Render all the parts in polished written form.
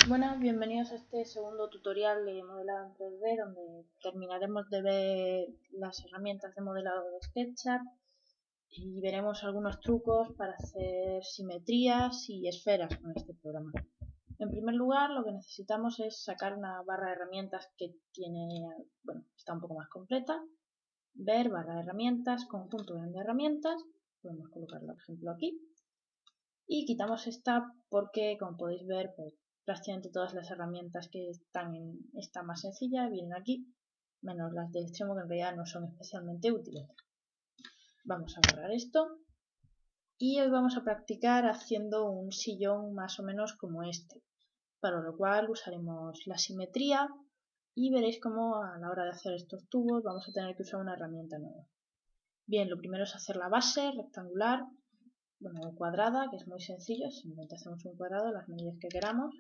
Buenas, bienvenidos a este segundo tutorial de modelado en 3D donde terminaremos de ver las herramientas de modelado de SketchUp y veremos algunos trucos para hacer simetrías y esferas con este programa. En primer lugar, lo que necesitamos es sacar una barra de herramientas que está un poco más completa. Ver, barra de herramientas, conjunto de herramientas. Podemos colocarla, por ejemplo, aquí. Y quitamos esta porque, como podéis ver, pues, prácticamente todas las herramientas que están en esta más sencilla vienen aquí, menos las del extremo que en realidad no son especialmente útiles. Vamos a borrar esto y hoy vamos a practicar haciendo un sillón más o menos como este, para lo cual usaremos la simetría y veréis cómo a la hora de hacer estos tubos vamos a tener que usar una herramienta nueva. Bien, lo primero es hacer la base rectangular, cuadrada, que es muy sencillo, simplemente hacemos un cuadrado, las medidas que queramos.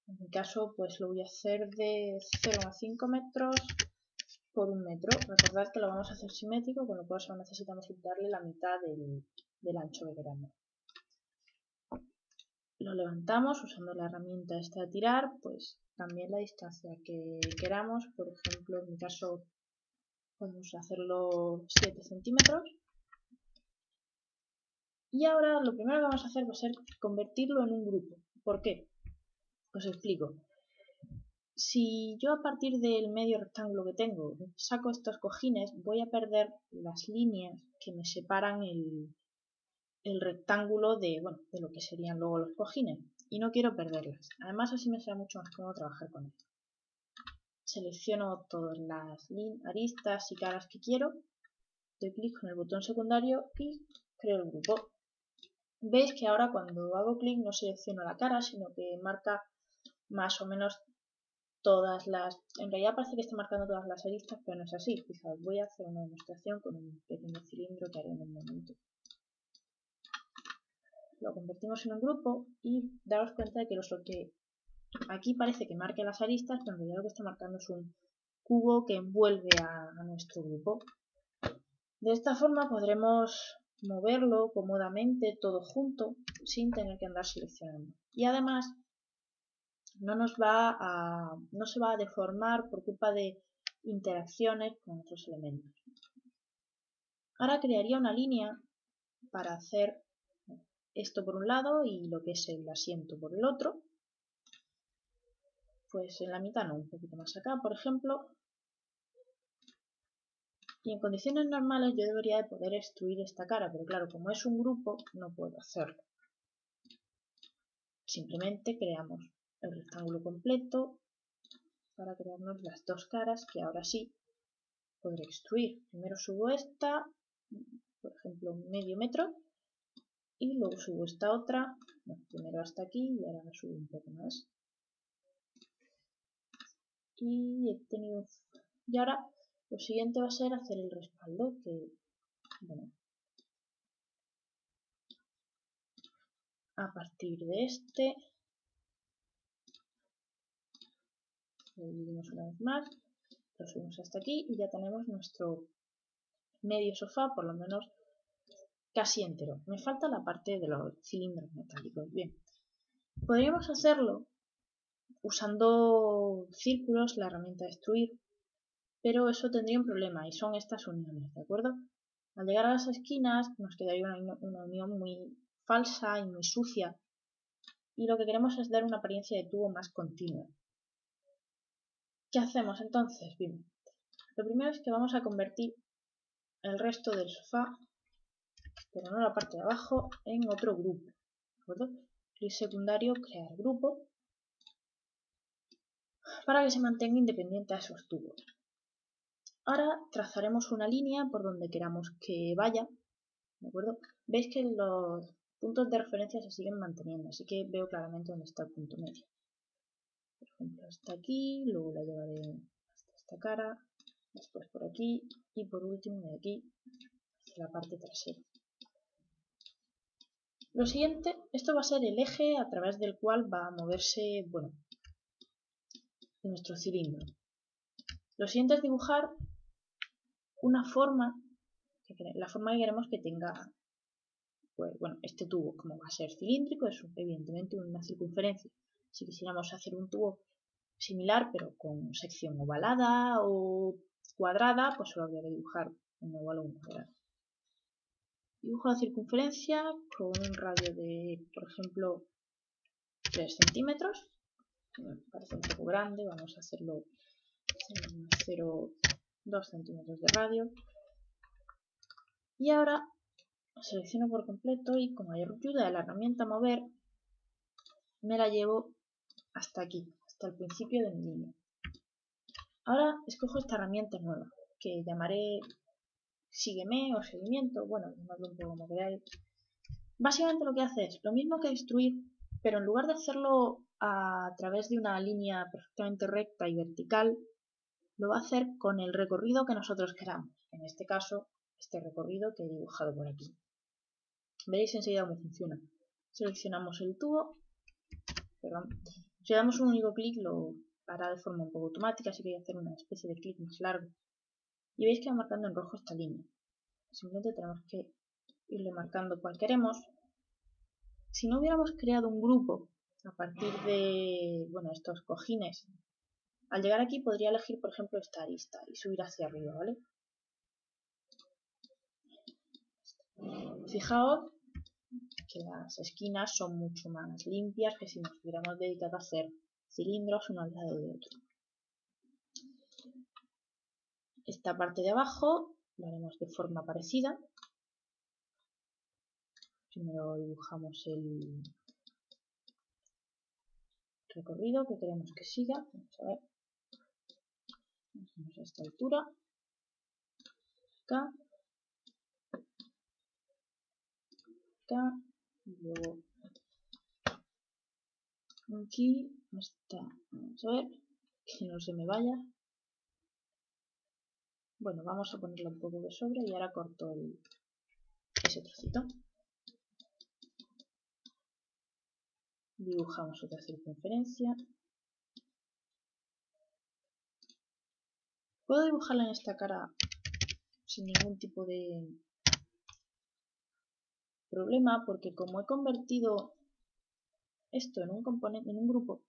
En mi caso, pues lo voy a hacer de 0,5 metros por 1 metro. Recordad que lo vamos a hacer simétrico, con lo cual solo necesitamos darle la mitad del ancho que queramos. Lo levantamos usando la herramienta esta de tirar, pues también la distancia que queramos. Por ejemplo, en mi caso, podemos hacerlo 7 centímetros. Y ahora lo primero que vamos a hacer va a ser convertirlo en un grupo. ¿Por qué? Os explico. Si yo a partir del medio rectángulo que tengo saco estos cojines, voy a perder las líneas que me separan el rectángulo de lo que serían luego los cojines. Y no quiero perderlas. Además, así me será mucho más cómodo trabajar con esto. Selecciono todas las aristas y caras que quiero. Doy clic con el botón secundario y creo el grupo. Veis que ahora cuando hago clic no selecciono la cara, sino que marca más o menos todas las... En realidad parece que está marcando todas las aristas, pero no es así. Fijaos, voy a hacer una demostración con un pequeño cilindro que haré en un momento. Lo convertimos en un grupo y daros cuenta de que lo que aquí parece que marque las aristas, pero en realidad lo que está marcando es un cubo que envuelve a nuestro grupo. De esta forma podremos moverlo cómodamente todo junto sin tener que andar seleccionando. Y además no se va a deformar por culpa de interacciones con otros elementos. Ahora crearía una línea para hacer esto por un lado y lo que es el asiento por el otro. Pues en la mitad no, un poquito más acá, por ejemplo. Y en condiciones normales yo debería de poder extruir esta cara, pero claro, como es un grupo, no puedo hacerlo. Simplemente creamos el rectángulo completo para crearnos las dos caras que ahora sí podré extruir. Primero subo esta, por ejemplo, medio metro, y luego subo esta otra, primero hasta aquí y ahora la subo un poco más. Y ahora lo siguiente va a ser hacer el respaldo, a partir de este lo dividimos una vez más, lo subimos hasta aquí y ya tenemos nuestro medio sofá, por lo menos casi entero. Me falta la parte de los cilindros metálicos. Bien, podríamos hacerlo usando círculos, la herramienta de extruir, pero eso tendría un problema y son estas uniones, ¿de acuerdo? Al llegar a las esquinas nos quedaría una unión muy falsa y muy sucia y lo que queremos es dar una apariencia de tubo más continua. ¿Qué hacemos entonces? Bien, lo primero es que vamos a convertir el resto del sofá, pero no la parte de abajo, en otro grupo, ¿de acuerdo? Clic secundario, crear grupo, para que se mantenga independiente a esos tubos. Ahora trazaremos una línea por donde queramos que vaya, ¿de acuerdo? Veis que los puntos de referencia se siguen manteniendo, así que veo claramente dónde está el punto medio. Por ejemplo, hasta aquí, luego la llevaré hasta esta cara, después por aquí y por último de aquí hacia la parte trasera. Lo siguiente, esto va a ser el eje a través del cual va a moverse, nuestro cilindro. Lo siguiente es dibujar una forma, la forma que queremos que tenga, este tubo. Como va a ser cilíndrico, es evidentemente una circunferencia. Si quisiéramos hacer un tubo similar pero con sección ovalada o cuadrada, pues solo habría que dibujar un oval o un cuadrado. Dibujo la circunferencia con un radio de, por ejemplo, 3 centímetros. Me parece un poco grande, vamos a hacerlo 0,2 centímetros de radio. Y ahora selecciono por completo y con la ayuda de la herramienta mover me la llevo hasta aquí, hasta el principio de mi línea. Ahora escojo esta herramienta nueva que llamaré sígueme o seguimiento, bueno, llamadlo un poco como queráis. Básicamente lo que hace es lo mismo que extruir, pero en lugar de hacerlo a través de una línea perfectamente recta y vertical, lo va a hacer con el recorrido que nosotros queramos. En este caso, este recorrido que he dibujado por aquí. Veréis enseguida cómo funciona. Seleccionamos el tubo, si damos un único clic lo hará de forma un poco automática, así que voy a hacer una especie de clic más largo. Y veis que va marcando en rojo esta línea. Simplemente tenemos que irle marcando cual queremos. Si no hubiéramos creado un grupo a partir de estos cojines, al llegar aquí podría elegir, por ejemplo, esta arista y subir hacia arriba, ¿vale? Fijaos que las esquinas son mucho más limpias que si nos hubiéramos dedicado a hacer cilindros uno al lado de otro. Esta parte de abajo lo haremos de forma parecida. Primero dibujamos el recorrido que queremos que siga. Vamos a ver. Hacemos a esta altura. Acá. Acá. Y luego aquí hasta. Vamos a ver. Que no se me vaya. Bueno, vamos a ponerle un poco de sobre y ahora corto ese trocito. Dibujamos otra circunferencia. Puedo dibujarla en esta cara sin ningún tipo de problema porque como he convertido esto en un componente, en un grupo,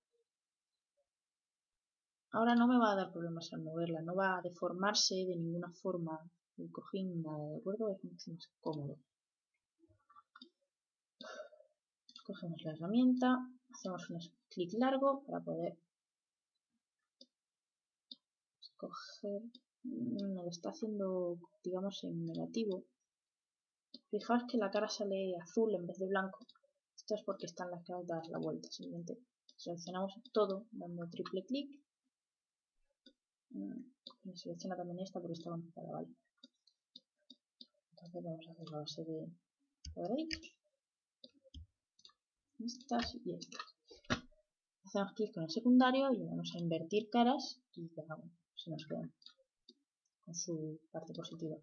ahora no me va a dar problemas al moverla, no va a deformarse de ninguna forma el cojín, nada, ¿de acuerdo? Es mucho más cómodo. Cogemos la herramienta, hacemos un clic largo para poder escoger. Me lo está haciendo, digamos, en negativo. Fijaos que la cara sale azul en vez de blanco. Esto es porque están las caras dadas la vuelta. Simplemente seleccionamos todo dando triple clic. Me selecciona también esta porque está computada, ¿vale? Entonces vamos a hacer la base de cuadraditos. Estas y estas. Hacemos clic con el secundario y vamos a invertir caras y ya se nos quedan con su parte positiva.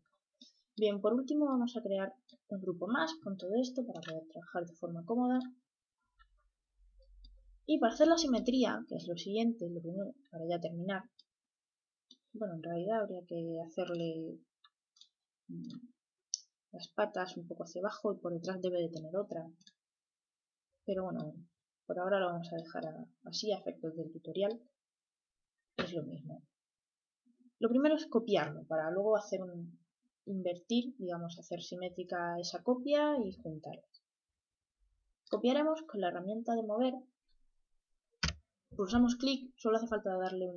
Bien, por último vamos a crear un grupo más con todo esto para poder trabajar de forma cómoda. Y para hacer la simetría, que es lo siguiente, lo primero, para ya terminar, bueno, en realidad habría que hacerle las patas un poco hacia abajo y por detrás debe de tener otra. Pero bueno, por ahora lo vamos a dejar así a efectos del tutorial. Es lo mismo. Lo primero es copiarlo para luego hacer invertir, digamos, hacer simétrica esa copia y juntarlas. Copiaremos con la herramienta de mover. Pulsamos clic, solo hace falta darle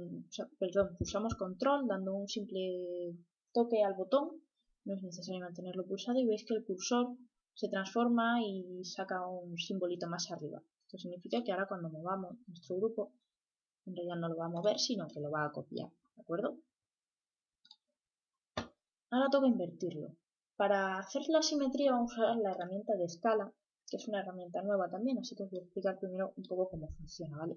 pulsamos control dando un simple toque al botón. No es necesario mantenerlo pulsado y veis que el cursor se transforma y saca un simbolito más arriba. Esto significa que ahora cuando movamos nuestro grupo, en realidad no lo va a mover, sino que lo va a copiar, ¿de acuerdo? Ahora toca invertirlo. Para hacer la simetría vamos a usar la herramienta de escala, que es una herramienta nueva también, así que os voy a explicar primero un poco cómo funciona, ¿vale?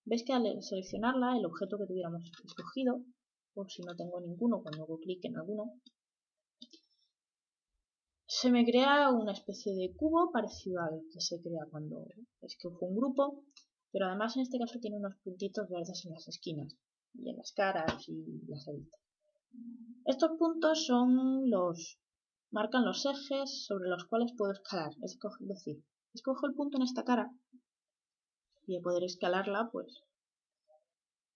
Veis que al seleccionarla, el objeto que tuviéramos escogido, o si no tengo ninguno, cuando hago clic en alguno, se me crea una especie de cubo parecido al que se crea cuando escojo un grupo, pero además en este caso tiene unos puntitos verdes en las esquinas, y en las caras y las aristas. Estos puntos marcan los ejes sobre los cuales puedo escalar, es decir, escojo el punto en esta cara y de poder escalarla pues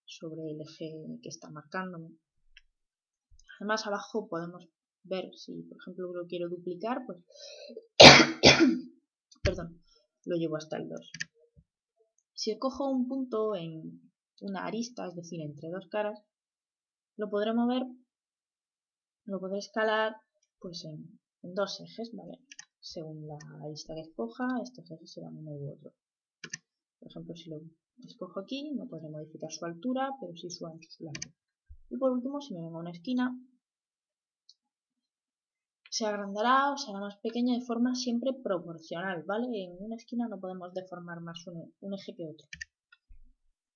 sobre el eje que está marcándome. Además abajo podemos ver si por ejemplo lo quiero duplicar, pues perdón, lo llevo hasta el 2. Si cojo un punto en una arista, es decir, entre dos caras, lo podré mover, lo podré escalar pues en dos ejes, ¿vale? Según la arista que escoja, estos ejes serán uno u otro. Por ejemplo, si lo escojo aquí, no podré modificar su altura, pero sí su ancho, su largo. Y por último, si me vengo a una esquina, se agrandará o será más pequeña de forma siempre proporcional, ¿vale? En una esquina no podemos deformar más un eje que otro.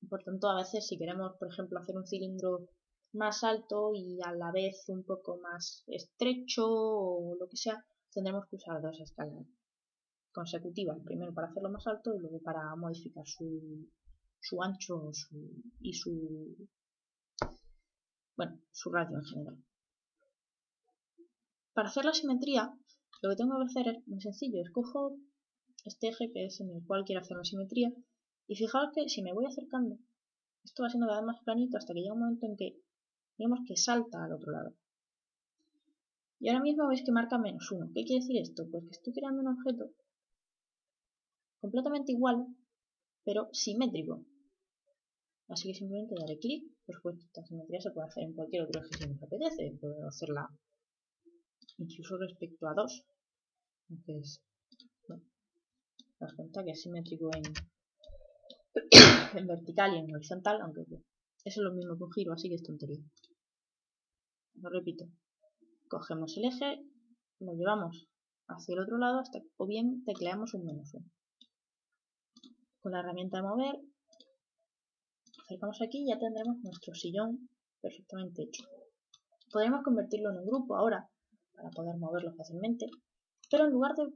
Por tanto, a veces si queremos, por ejemplo, hacer un cilindro más alto y a la vez un poco más estrecho o lo que sea, tendremos que usar dos escalas consecutivas, primero para hacerlo más alto y luego para modificar su ancho y su radio en general. Para hacer la simetría, lo que tengo que hacer es muy sencillo. Escojo este eje que es en el cual quiero hacer la simetría y fijaos que si me voy acercando, esto va siendo cada vez más planito hasta que llega un momento en que, digamos que salta al otro lado. Y ahora mismo veis que marca -1. ¿Qué quiere decir esto? Pues que estoy creando un objeto completamente igual, pero simétrico. Así que simplemente daré clic. Por supuesto, esta simetría se puede hacer en cualquier otro eje si nos apetece. Puedo hacerla incluso respecto a 2. Entonces, bueno, te das cuenta que es simétrico en vertical y en horizontal, aunque eso es lo mismo que un giro, así que es tontería. Lo repito. Cogemos el eje, lo llevamos hacia el otro lado hasta que o bien tecleamos un -1. Con la herramienta de mover, acercamos aquí y ya tendremos nuestro sillón perfectamente hecho. Podremos convertirlo en un grupo ahora para poder moverlo fácilmente, pero en lugar de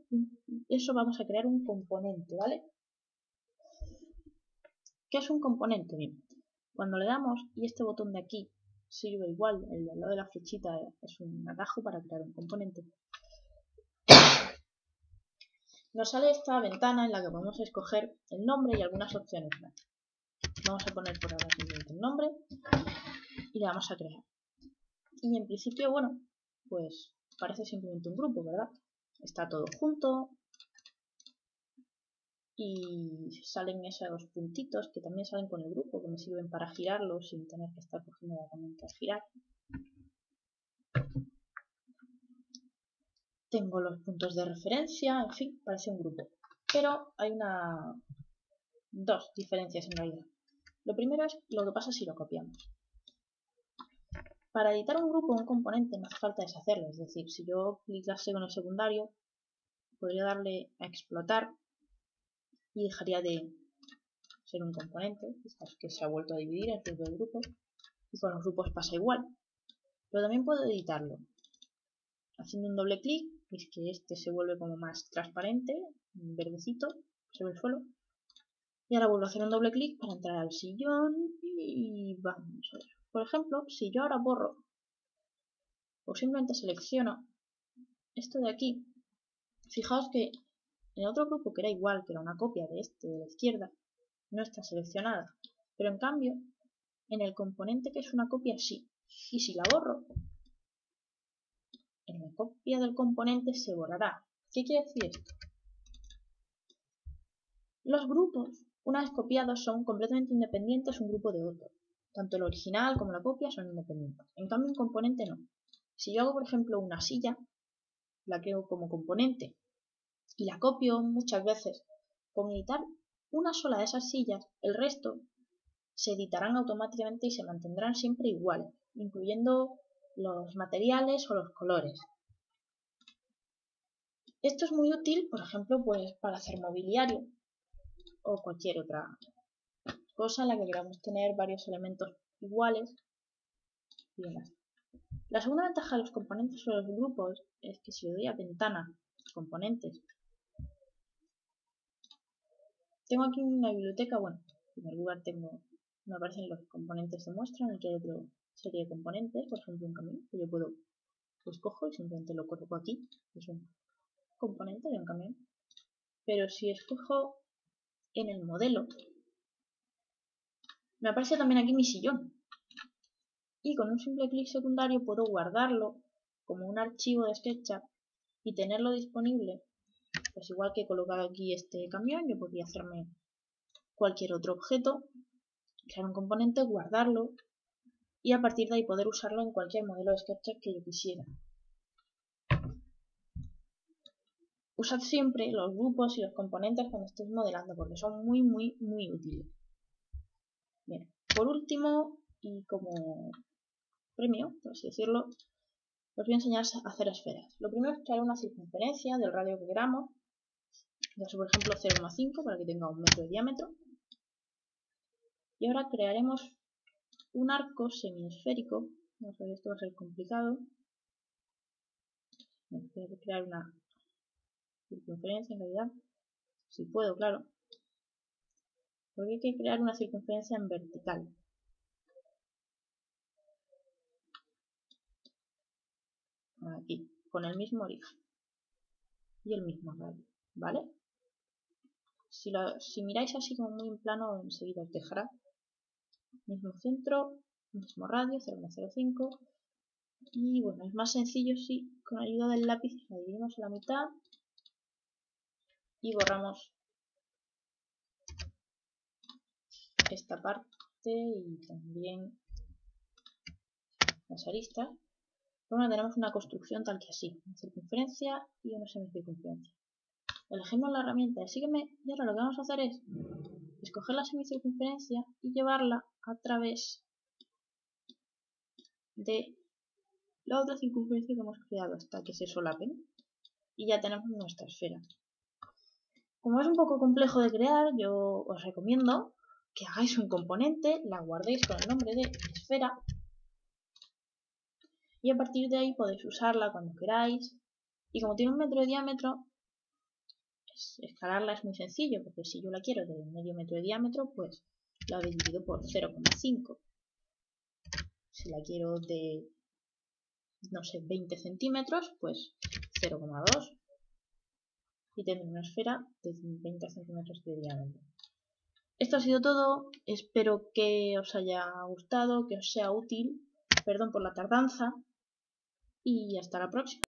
eso vamos a crear un componente, ¿vale? ¿Qué es un componente? Bien, cuando le damos y este botón de aquí sirve igual, el de al lado de la flechita es un atajo para crear un componente. Nos sale esta ventana en la que podemos escoger el nombre y algunas opciones más. Vamos a poner por ahora simplemente el nombre y le damos a crear. Y en principio, bueno, pues parece simplemente un grupo, ¿verdad? Está todo junto y salen esos puntitos que también salen con el grupo, que me sirven para girarlo sin tener que estar cogiendo la herramienta a girar. Tengo los puntos de referencia, en fin, parece un grupo. Pero hay dos diferencias en realidad. Lo primero es lo que pasa si lo copiamos. Para editar un grupo o un componente no hace falta deshacerlo, es decir, si yo clicase con el secundario, podría darle a explotar y dejaría de ser un componente, que se ha vuelto a dividir en sus dos grupos, y con los grupos pasa igual. Pero también puedo editarlo. Haciendo un doble clic, es que este se vuelve como más transparente, verdecito, sobre el suelo. Y ahora vuelvo a hacer un doble clic para entrar al sillón y vamos a ver. Por ejemplo, si yo ahora borro o simplemente selecciono esto de aquí, fijaos que en el otro grupo que era igual, que era una copia de este de la izquierda, no está seleccionada. Pero en cambio, en el componente que es una copia sí. Y si la borro, en la copia del componente se borrará. ¿Qué quiere decir esto? Los grupos, una vez copiados, son completamente independientes un grupo de otro. Tanto el original como la copia son independientes. En cambio, un componente no. Si yo hago, por ejemplo, una silla, la creo como componente y la copio muchas veces, con editar una sola de esas sillas, el resto se editarán automáticamente y se mantendrán siempre iguales, incluyendo los materiales o los colores. Esto es muy útil, por ejemplo, pues para hacer mobiliario o cualquier otra cosa en la que queramos tener varios elementos iguales y demás. La segunda ventaja de los componentes sobre los grupos es que si le doy a ventana, componentes, tengo aquí una biblioteca, bueno, en primer lugar me aparecen los componentes de muestra, en el que hay otra serie de componentes, por ejemplo un camión, que yo puedo, pues cojo y simplemente lo coloco aquí, es un componente de un camión. Pero si escojo en el modelo, Me aparece también aquí mi sillón. Y con un simple clic secundario puedo guardarlo como un archivo de SketchUp y tenerlo disponible. Pues igual que he colocado aquí este camión, yo podría hacerme cualquier otro objeto, crear un componente, guardarlo y a partir de ahí poder usarlo en cualquier modelo de SketchUp que yo quisiera. Usad siempre los grupos y los componentes cuando estéis modelando porque son muy útiles. Bien, por último y como premio, por así decirlo, os voy a enseñar a hacer esferas. Lo primero es crear una circunferencia del radio que queramos, por ejemplo 0,5 para que tenga 1 metro de diámetro. Y ahora crearemos un arco semiesférico. Vamos a ver, esto va a ser complicado. Voy a crear una circunferencia en realidad. Si puedo, claro. Porque hay que crear una circunferencia en vertical. Aquí, con el mismo origen. Y el mismo radio, ¿vale? Si miráis así como muy en plano, enseguida os dejará. Mismo centro, mismo radio, 0,05. Y bueno, es más sencillo si con ayuda del lápiz la dividimos a la mitad y borramos esta parte y también las aristas. Ahora tenemos una construcción tal que así, una circunferencia y una semicircunferencia. Elegimos la herramienta de sígueme y ahora lo que vamos a hacer es escoger la semicircunferencia y llevarla a través de la otra circunferencia que hemos creado hasta que se solapen y ya tenemos nuestra esfera. Como es un poco complejo de crear, yo os recomiendo que hagáis un componente, la guardéis con el nombre de esfera y a partir de ahí podéis usarla cuando queráis. Y como tiene 1 metro de diámetro, escalarla es muy sencillo, porque si yo la quiero de medio metro de diámetro, pues la dividido por 0,5. Si la quiero de, no sé, 20 centímetros, pues 0,2. Y tendré una esfera de 20 centímetros de diámetro. Esto ha sido todo, espero que os haya gustado, que os sea útil, perdón por la tardanza y hasta la próxima.